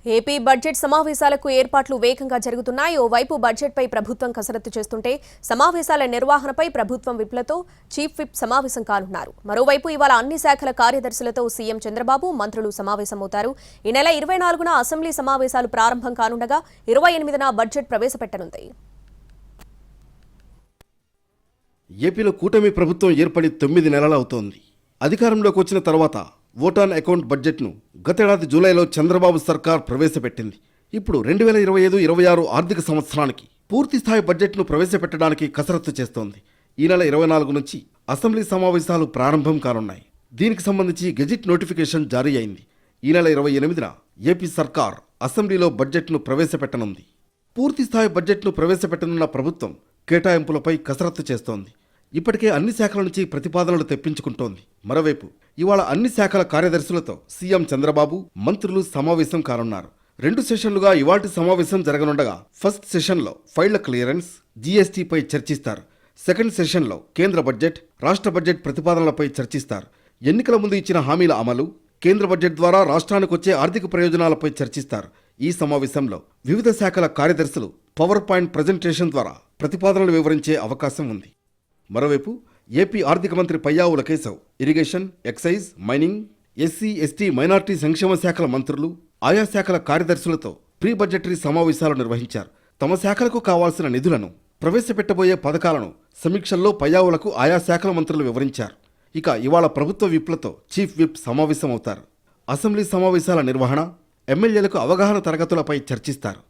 AP budget సమావేశాలకు ఏర్పాట్లు వేగంగా జరుగుతున్నాయి. ఓవైపు బడ్జెట్పై ప్రభుత్వం కసరత్తు చేస్తుంటే సమావేశాల నిర్వహణపై ప్రభుత్వం విప్లతో చీఫ్ విప్ సమావేశం కానున్నారు. మరోవైపు ఇవాళ అన్ని శాఖల కార్యదర్శులతో సీఎం చంద్రబాబు మంత్రులు సమావేశమవుతారు. ఈ నెల 24న అసెంబ్లీ సమావేశాలు ప్రారంభం కానుండగా 28న బడ్జెట్ ప్రవేశపెట్టనుంది. ఏపీలో కూటమి ప్రభుత్వం ఏర్పడి 9 నెలలు అవుతోంది. అధికారంలోకి వచ్చిన తర్వాత ఓట్ ఆన్ అకౌంట్ బడ్జెట్ను గతేడాది జూలైలో చంద్రబాబు సర్కార్ ప్రవేశపెట్టింది. ఇప్పుడు 2025-26 ఆర్థిక సంవత్సరానికి పూర్తిస్థాయి బడ్జెట్ను ప్రవేశపెట్టడానికి కసరత్తు చేస్తోంది. ఈ నెల 24 నుంచి అసెంబ్లీ సమావేశాలు ప్రారంభం కానున్నాయి. దీనికి సంబంధించి గెజిట్ నోటిఫికేషన్ జారీ అయింది. ఈ నెల 28న ఏపీ సర్కార్ అసెంబ్లీలో బడ్జెట్ను ప్రవేశపెట్టనుంది. పూర్తిస్థాయి బడ్జెట్ను ప్రవేశపెట్టనున్న ప్రభుత్వం కేటాయింపులపై కసరత్తు చేస్తోంది. ఇప్పటికే అన్ని శాఖల నుంచి ప్రతిపాదనలు తెప్పించుకుంటోంది. మరోవైపు ఇవాళ అన్ని శాఖల కార్యదర్శులతో సీఎం చంద్రబాబు మంత్రులు సమావేశం కానున్నారు. 2 సెషన్లుగా ఇవాల్టి సమావేశం జరగనుండగా ఫస్ట్ సెషన్లో ఫైళ్ల క్లియరెన్స్, జీఎస్టీపై చర్చిస్తారు. సెకండ్ సెషన్లో కేంద్ర బడ్జెట్, రాష్ట్ర బడ్జెట్ ప్రతిపాదనలపై చర్చిస్తారు. ఎన్నికల ముందు ఇచ్చిన హామీల అమలు, కేంద్ర బడ్జెట్ ద్వారా రాష్ట్రానికి వచ్చే ఆర్థిక ప్రయోజనాలపై చర్చిస్తారు. ఈ సమావేశంలో వివిధ శాఖల కార్యదర్శులు పవర్ పాయింట్ ప్రజెంటేషన్ ద్వారా ప్రతిపాదనలు వివరించే అవకాశం ఉంది. మరోవైపు ఏపీ ఆర్థిక మంత్రి Payyavula Keshav irrigation, excise, mining, SC, ST, minority సంక్షేమ శాఖల మంత్రులు, ఆయా శాఖల కార్యదర్శులతో ప్రీ బడ్జెటరీ సమావేశాలు నిర్వహించారు. తమ శాఖలకు కావాల్సిన నిధులను, ప్రవేశపెట్టబోయే పథకాలను సమీక్షల్లో పయ్యావులకు ఆయా శాఖల మంత్రులు వివరించారు. ఇక ఇవాళ ప్రభుత్వ విప్లతో చీఫ్ విప్ సమావేశమవుతారు. అసెంబ్లీ సమావేశాల నిర్వహణ, ఎమ్మెల్యేలకు అవగాహన తరగతులపై చర్చిస్తారు.